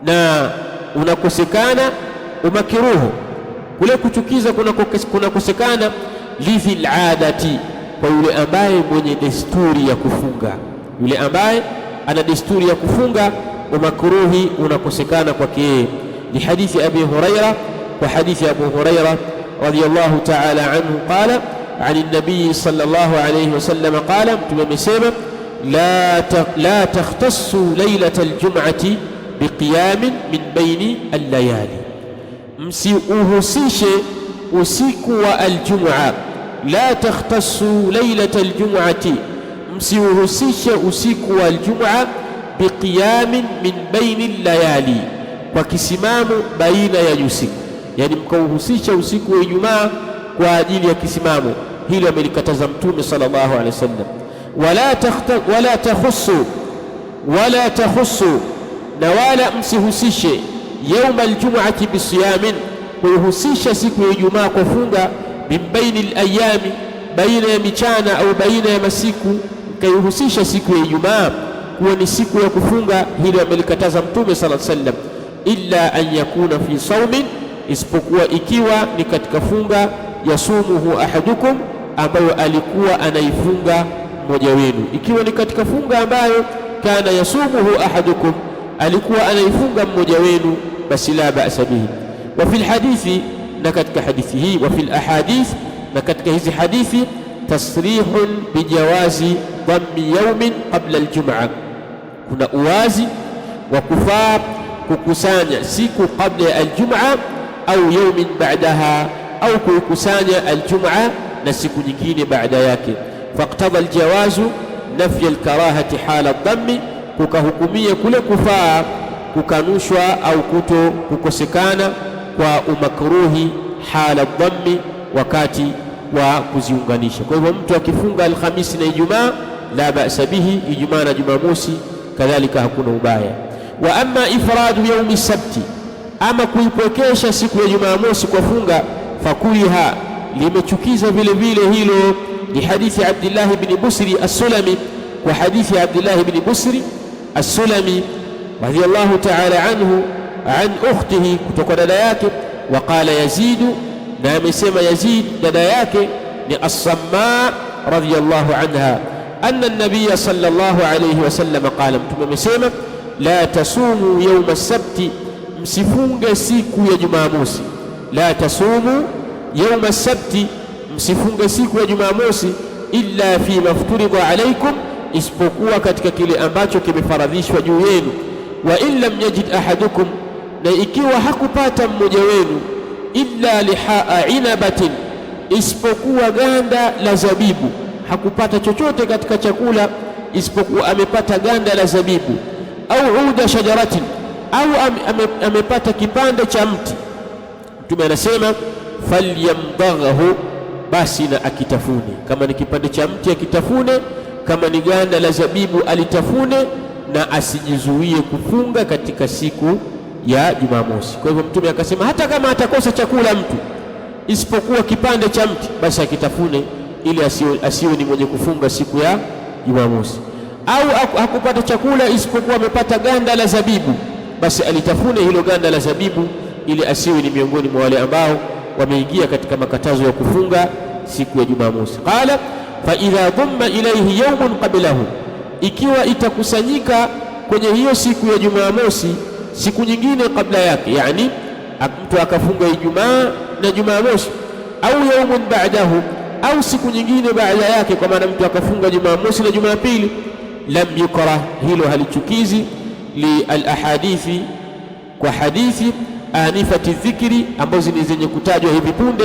na unakosekana umakiruhu, kule kuchukiza kunakosekana, lidhil adati, kwa yule ambaye mwenye desturi ya kufunga. Yule ambaye ana desturi ya kufunga, umakruhi unakosekana kwake yeye. Li hadithi Abi Huraira, wa hadithi Abu Huraira radiyallahu ta'ala anhu qala, عن النبي صلى الله عليه وسلم قال, mtume amesema, la takhtassu laylata aljum'ati biqiyamin min baini allayali, msiuhusishe usiku wa aljum'a. La takhtassu laylata aljum'ati, msiuhusishe usiku wa aljum'a, biqiyamin min baini allayali, kwa kisimamo baina ya usiku. yani mkauhusisha usiku wa Ijumaa kwa ajili ya kisimamo. Hilo amelikataza Mtume sallallahu alaihi wasallam. wala takhussu, na wala msihusishe yauma aljum'ati bisiyamin, kuhusisha siku ya Ijumaa kwa funga, min baini alayami, baina ya michana au baina ya masiku, kaihusisha siku ya Ijumaa kuwa ni siku ya kufunga. Hilo amelikataza Mtume sallallahu alaihi wasallam. Illa an yakuna fi saumin, isipokuwa ikiwa ni katika funga, yasumuhu ahadukum, ambayo alikuwa anaifunga mmoja wenu. Ikiwa ni katika funga ambayo kana yasumuhu ahadukum, alikuwa anaifunga mmoja wenu, basi la ba'sa bihi. Wa fil hadithi, na katika hadithi hii, wa fil ahadith, na katika hizi hadithi, tasrihun bijawazi dhammi yawmin qabla aljum'a, kuna uwazi wa kufaa kukusanya siku kabla ya aljum'a au yawmin ba'daha, au kukusanya aljum'a na siku nyingine baada yake. Faqtada aljawazu nafya alkarahati hala dhammi, kukahukumia kule kufaa kukanushwa au kuto kukosekana kwa umakruhi hala dhammi, wakati wa kuziunganisha. Kwa hivyo mtu akifunga Alhamisi na Ijumaa la ba'sa bihi, Ijumaa na Jumamosi kadhalika hakuna ubaya. Wa amma ifradu yaumi sabti, ama kuipwekesha siku ya Jumamosi kwa funga, fakuriha, limechukiza vile vile hilo. Ni hadithi Abdullah ibn Busri as-Sulami, wa hadithi Abdullah ibn Busri as-Sulami radhiyallahu ta'ala anhu an ukhtihi, kutoka dada yake. Wa qala Yazid, na amesema Yazid dada yake ni As-Samma radhiyallahu anha, anna an-nabiy sallallahu alayhi wasallam qala, mtume amesema la tasumu yawma as-sabti, msifunge siku ya Jumamosi. La tasumu yawma as-sabti, msifunge siku ya Jumamosi, illa fi mafturida alaykum, isipokuwa katika kile ambacho kimefaradhishwa juu yenu. Wa in lam yajid ahadukum, na ikiwa hakupata mmoja wenu, illa lihaa inabatin, isipokuwa ganda la zabibu, hakupata chochote katika chakula isipokuwa amepata ganda la zabibu, au uda shajaratin, au amepata kipande cha mti. Mtume anasema falyamdaghahu, basi na akitafune. Kama ni kipande cha mti akitafune, kama ni ganda la zabibu alitafune, na asijizuie kufunga katika siku ya Jumamosi. Kwa hivyo Mtume akasema hata kama atakosa chakula mtu isipokuwa kipande cha mti, basi akitafune, ili asiwe ni mwenye kufunga siku ya Jumamosi. Au hakupata chakula isipokuwa amepata ganda la zabibu, basi alitafune hilo ganda la zabibu, ili asiwe ni miongoni mwa wale ambao wameingia katika makatazo ya kufunga siku ya Jumamosi. Qala fa idha dhamma ilayhi yawmun qablahu, ikiwa itakusanyika kwenye hiyo siku ya Jumamosi siku nyingine kabla yake, yani mtu akafunga Ijumaa na Jumamosi, au yawmun ba'dahu, au siku nyingine baada yake, kwa maana mtu akafunga Jumamosi na Jumapili, lam yukrah, hilo halichukizi, li al-ahadithi, kwa hadithi anifati dhikri, ambazo ni zenye kutajwa hivi punde.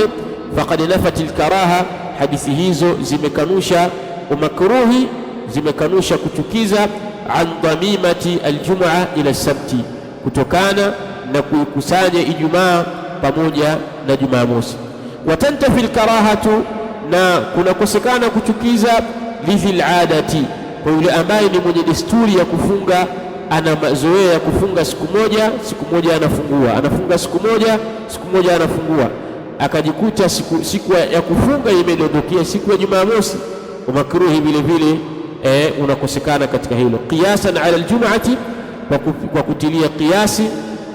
Faqad nafati al-karaha, hadithi hizo zimekanusha umakruhi, zimekanusha kuchukiza, an dhamimati aljum'a ila sabti, kutokana na kuikusanya Ijumaa pamoja na Jumamosi. Watantafi alkarahatu, na kunakosekana kuchukiza, lidhil adati, kwa yule ambaye ni mwenye desturi ya kufunga, ana mazoea ya kufunga siku moja anafungua, anafunga siku moja anafungua, akajikuta siku ya kufunga imedondokea siku ya Jumamosi, umakruhi vile vile unakosekana katika hilo. Qiyasan ala aljum'ati, kwa kutilia qiyasi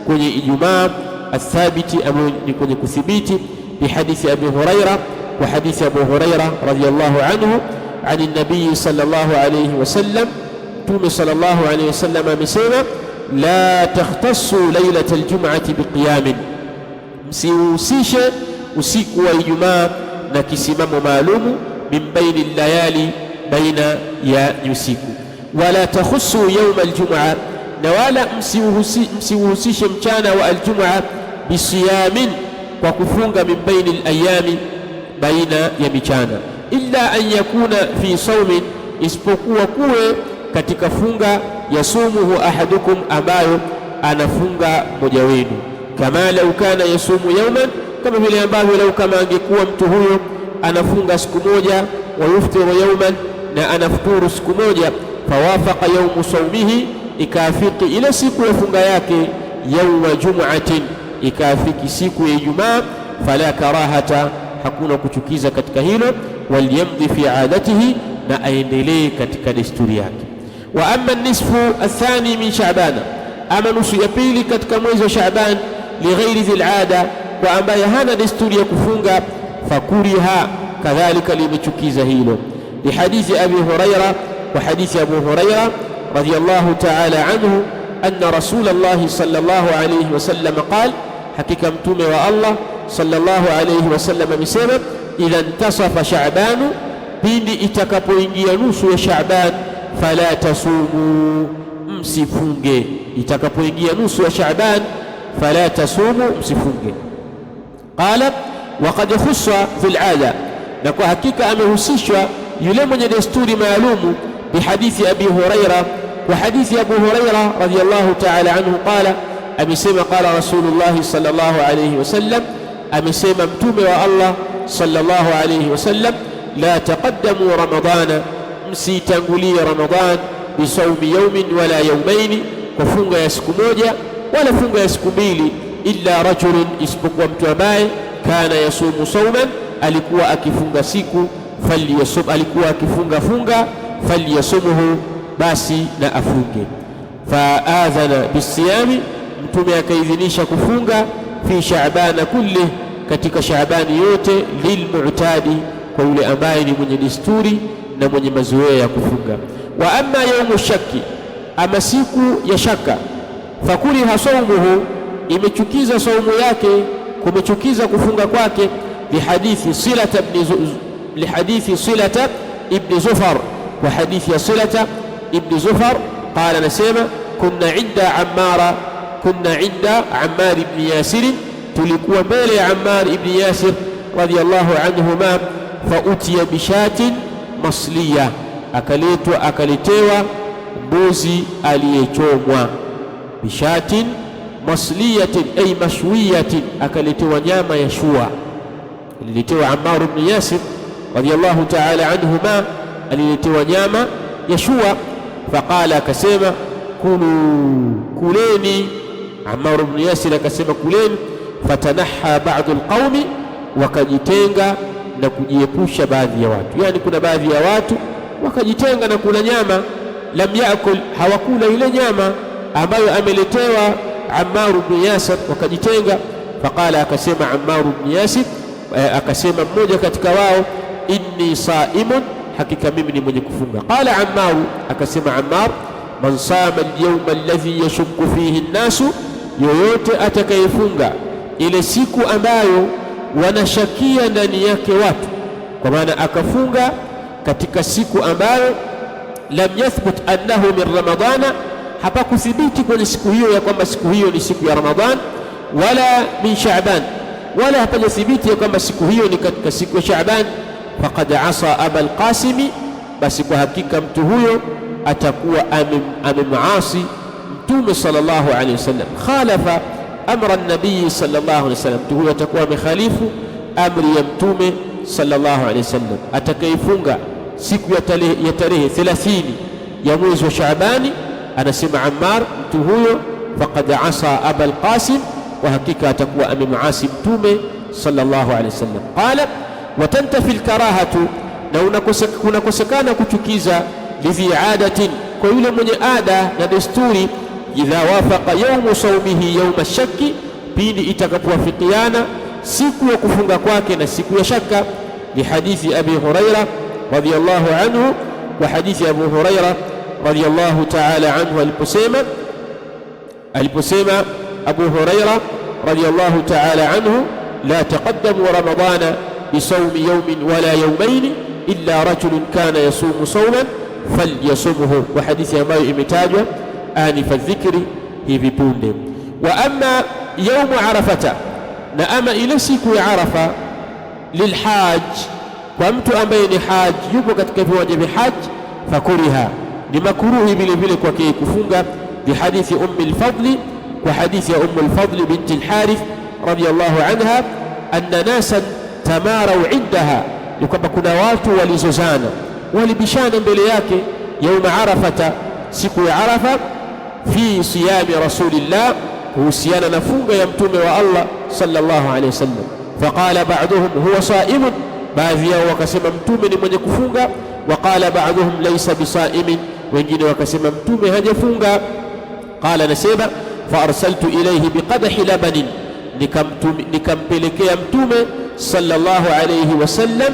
kwenye Ijumaa, athabiti, ambayo ni kwenye kuthibiti, bihadithi Abi Huraira, wa hadithi Abu Huraira radhiyallahu anhu an an-nabiy sallallahu alayhi wasallam, Mtume sallallahu alayhi wasallam amesema la takhtassu lailata aljum'ati biqiyamin, msihusishe usiku wa Ijumaa na kisimamo maalumu, min baini layali, baina ya usiku. Wala takhussu yawma aljum'a, na wala msiuhusishe mchana wa aljum'a bisiyamin, kwa kufunga, min baini alayami, baina ya michana, illa an yakuna fi sawmin, isipokuwa kuwe katika funga, yasumuhu ahadukum, ambayo anafunga mmoja wenu. kama lau kana yasumu yawman, kama vile ambavyo lau kama angekuwa mtu huyo anafunga siku moja, wa yuftiru yawman, na anafuturu siku moja, fawafaqa yawmu sawmihi, ikafiki ile siku ya funga yake, yawma jum'atin, ikafiki siku ya Ijumaa, fala karahata, hakuna kuchukiza katika hilo, walyamdi fi adatihi, na aendelee katika desturi yake. Wa amma nisfu athani min Sha'ban, ama nusu ya pili katika mwezi wa Sha'ban, lighairi dhil ada, kwa ambaye hana desturi ya kufunga, fakuriha, kadhalika limechukiza hilo, lihadithi Abi Huraira, wa hadithi Abu Huraira radiyallahu ta'ala anhu, anna Rasulullah sallallahu alayhi wasallam qala, hakika mtume wa Allah sallallahu alayhi wasallam amesema, idha intasafa Sha'banu, pindi itakapoingia nusu ya Sha'ban, fala tasumu, msifunge. Itakapoingia nusu ya Sha'ban, fala tasumu, msifunge. Qala waqad khussa fil ada, na kwa hakika amehusishwa yule mwenye desturi maalumu, bihadithi Abi Huraira, wa hadithi Abu Huraira radiyallahu ta'ala anhu qala, amesema qala Rasulullah sallallahu alayhi wasallam, amesema mtume wa Allah sallallahu alayhi wasallam, la taqaddamu ramadana, msitangulie Ramadhan, bisawmi yawmin wala yawmaini, kwa funga ya siku moja wala funga ya siku mbili, illa rajulun, isipokuwa mtu ambaye kana yasumu sawman, alikuwa akifunga siku, falyasum, alikuwa akifunga funga, falyasumuhu, basi na afunge. Faadhana bisiyami, mtume akaidhinisha kufunga, fi Sha'bana kulli, katika Sha'bani yote, lilmu'tadi, kwa yule ambaye ni mwenye desturi na mwenye mazoea ya kufunga. Wa amma yawmu shakki, ama siku ya shaka, fakuriha sawmuhu, imechukiza saumu yake, kumechukiza kufunga kwake, lihadithi Silata ibn Zufar, wa hadithi ya Silata ibn Zufar qala, nasema kunna inda Ammar ibn Yasir, tulikuwa mbele ya Ammar ibn Yasir radiyallahu anhuma, fautiya bishatin masliya, akaletewa mbuzi aliyechomwa, bishatin masliyatin ay mashwiyatin, akaletewa nyama ya shua, aliletewa Ammar ibn Yasir radiyallahu ta'ala anhuma, aliletewa nyama ya shua, faqala, akasema kuleni. Ammar ibn Yasir akasema kuleni, fatanaha ba'du alqaumi, wakajitenga na kujiepusha baadhi ya watu, yani kuna baadhi ya watu wakajitenga na kula nyama, lam yakul, hawakula ile nyama ambayo ameletewa Ammar ibn Yasir, wakajitenga. Faqala, akasema Ammar ibn Yasir, akasema mmoja katika wao, inni saimun, hakika mimi ni mwenye kufunga. Qala Ammar, akasema Ammar, man sama al-yawma alladhi yashukku fihi an-nasu, yoyote atakayefunga ile siku ambayo wanashakia ndani yake watu, kwa maana akafunga katika siku ambayo lam yathbut annahu min Ramadana, hapakuthibiti kwenye siku hiyo ya kwamba siku hiyo ni siku ya Ramadhan, wala min Sha'ban, wala hapajathibiti ya kwamba siku hiyo ni katika siku ya Sha'ban, faqad asa Abul Qasim, basi kwa hakika mtu huyo atakuwa amemasi Mtume sallallahu alayhi wasallam, khalafa amra an-nabii sallallahu alayhi wasallam, mtu huyo atakuwa amekhalifu amri ya Mtume sallallahu alayhi wasallam. Atakayefunga siku ya tarehe 30 ya mwezi wa Shaabani, anasema Ammar, mtu huyo faqad asa Abul Qasim, wa hakika atakuwa amemasi Mtume sallallahu alayhi wasallam. Qala wa tantafi al-karahatu, na unakosekana kuchukiza, lidhi adatin, kwa yule mwenye ada na desturi, idha wafaqa yawmu sawmihi yawma shakki, pindi itakapowafikiana siku ya kufunga kwake na siku ya shaka, lihadithi Abi Huraira radiyallahu anhu, wa hadithi Abu Huraira radiyallahu ta'ala anhu, aliposema Abu Huraira radiyallahu ta'ala anhu, la taqaddamu ramadana bisawmi yawmin wala yawmayn illa rajulun kana yasumu sawman falyasumhu, wa hadithi ambayo imetajwa anifa dhikri hivi punde. Wa amma yawmu arafata, na ama ile siku ya Arafa, lilhaj, kwa mtu ambaye ni haji, yupo katika viwanja vya haji, fakuriha, ni makruhi vile vile kwake kufunga, bihadithi Ummi al-Fadli, وحديث أم الفضل بنت الحارث رضي الله عنها أن ناسا تماروا عندها لكما كنا watu walizozana walibishana mbele yake يوم عرفة siku ya Arafa fi siyami rasulillah kuhusiana na funga ya mtume wa Allah sallallahu alayhi wasallam. Faqala ba'duhum huwa sa'imun, baadhi yao wakasema mtume ni mwenye kufunga. Waqala ba'duhum laysa bisaimin, wengine wakasema mtume hajafunga. Qala nasema fa arsaltu ilayhi biqadhi labanin, nikampelekea mtume sallallahu alayhi wasallam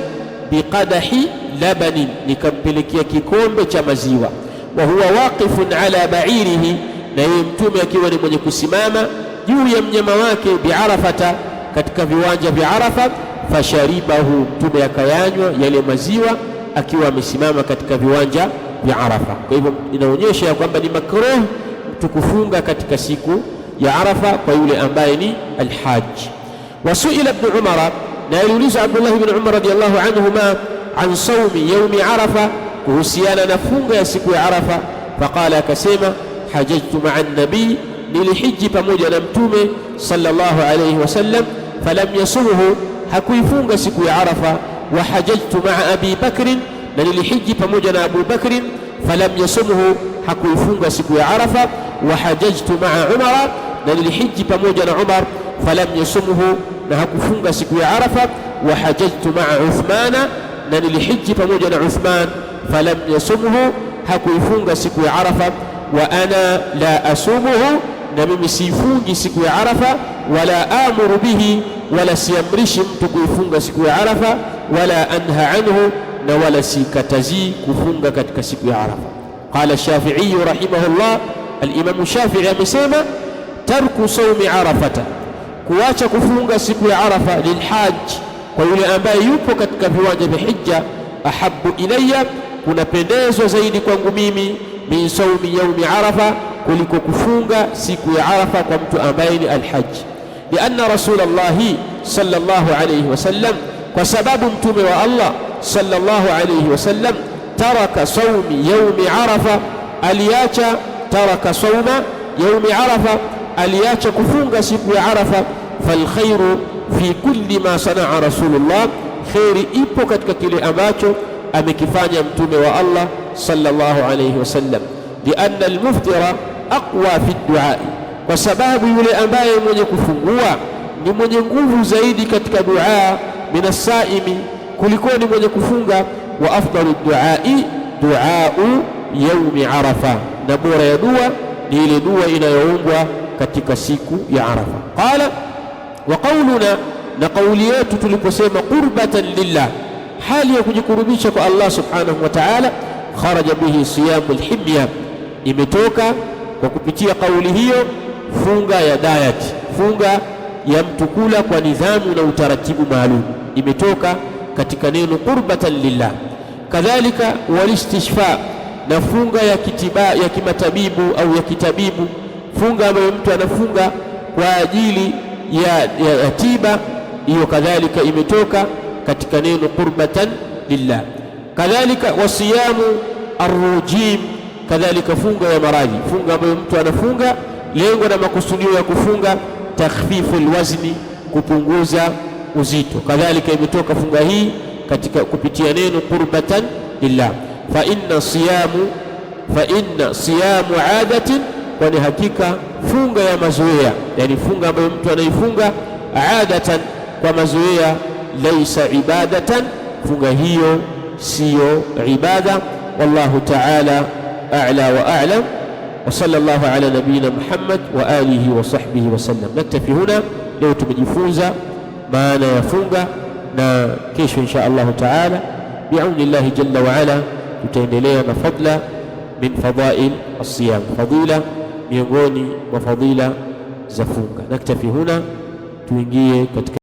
biqadhi labanin, nikampelekea kikombe cha maziwa. Wa huwa waqifun ala ba'irihi, na yeye mtume akiwa ni mwenye kusimama juu ya mnyama wake bi'arafata, katika viwanja vya Arafa. Fasharibahu, mtume akayanywa yale maziwa akiwa amesimama katika viwanja vya Arafa. Kwa hivyo inaonyesha kwamba ni makruh mtu kufunga katika siku ya Arafa kwa yule ambaye ni alhaj. Wasuila ibn Umar, na aliulizwa Abdullah ibn Umar radiyallahu anhuma an sawmi yawmi Arafa, kuhusiana na funga ya siku ya Arafa. Faqala, akasema hajajtu ma'a an-nabii, nilihiji pamoja na mtume sallallahu alayhi wasallam. Falam yasumhu, hakuifunga siku ya Arafa. Wa hajajtu ma'a Abi Bakr, na nilihiji pamoja na Abu Bakr. Falam yasumhu, hakuifunga siku ya Arafa. Wa hajajtu ma'a Umar, na nilihiji pamoja na Umar. Falam yasumhu, na hakufunga siku ya Arafa. Wa hajajtu ma'a Uthmana, na nilihiji pamoja na Uthman. Falam yasumhu, hakuifunga siku ya Arafa. Wa ana la asumuhu, na mimi siifungi siku ya Arafa. Wala amuru bihi, wala siamrishi mtu kuifunga siku ya Arafa. Wala anha anhu, na wala sikatazi kufunga katika siku ya Arafa. Qala Shafi'i rahimahullah, al-Imam Shafi'i amesema tarku sawmi Arafata, kuacha kufunga siku ya Arafa, lilhaj, kwa yule ambaye yupo katika viwanja vya hija, ahabbu ilayya, kunapendezwa zaidi kwangu mimi, min sawmi yawmi Arafa, kuliko kufunga siku ya Arafa kwa mtu ambaye ni alhaji. Lianna Rasulallahi sallallahu alayhi wasallam, kwa sababu mtume wa Allah sallallahu alayhi wasallam taraka sawmi yawmi Arafa, aliacha taraka sawma yawmi Arafa, aliacha kufunga siku ya Arafa. Falkhairu fi kulli ma sanaa Rasulullah, khairi ipo katika kile ambacho amekifanya mtume wa Allah sallallahu alayhi wasallam. Lianna almuftira aqwa fi du'a, kwa sababu yule ambaye mwenye kufungua ni mwenye nguvu zaidi katika dua min as-saimi, kuliko ni mwenye kufunga. Wa afdalu du'ai du'au yawmi Arafa, na bora ya dua ni ile dua inayoombwa katika siku ya Arafa. Qala wa qawluna, na kauli yetu tuliposema qurbatan lillah, hali ya kujikurubisha kwa Allah subhanahu wa ta'ala. Kharaja bihi siyamu alhimya, imetoka kwa kupitia kauli hiyo funga ya diet, funga ya mtu kula kwa nidhamu na utaratibu maalum, imetoka katika neno qurbatan lillah. Kadhalika walistishfa, na funga ya kimatabibu au ya kitabibu, funga ambayo mtu anafunga kwa ajili ya tiba, hiyo kadhalika imetoka katika neno qurbatan lillah. Kadhalika wasiyamu arrujim, kadhalika funga ya maradhi, funga ambayo mtu anafunga lengo na makusudio ya kufunga takhfifu alwazni, kupunguza uzito, kadhalika imetoka funga hii katika kupitia neno qurbatan lillah. Fa inna siyamu adatin, kwani hakika funga ya mazoea, yani funga ambayo mtu anaifunga adatan, kwa mazoea, laysa ibadatan, funga hiyo siyo ibada. Wallahu ta'ala a'la wa a'lam. Wa sallallahu ala nabiyina Muhammad wa alihi wa sahbihi wa sallam. Naktafi huna, leo tumejifunza maana ya funga, na kesho insha Allah ta'ala bi'aunillahi jalla wa ala tutaendelea na fadla min fadail as-siyam, fadila miongoni mwa fadila za funga. Naktafi huna, tuingie katika